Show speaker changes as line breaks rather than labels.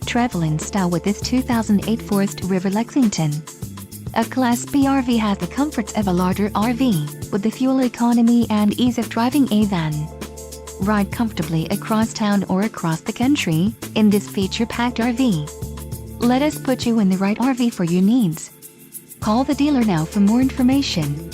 Travel in style with this 2008 Forest River Lexington. A Class B RV has the comforts of a larger RV, with the fuel economy and ease of driving a van. Ride comfortably across town or across the country in this feature-packed RV. Let us put you in the right RV for your needs. Call the dealer now for more information.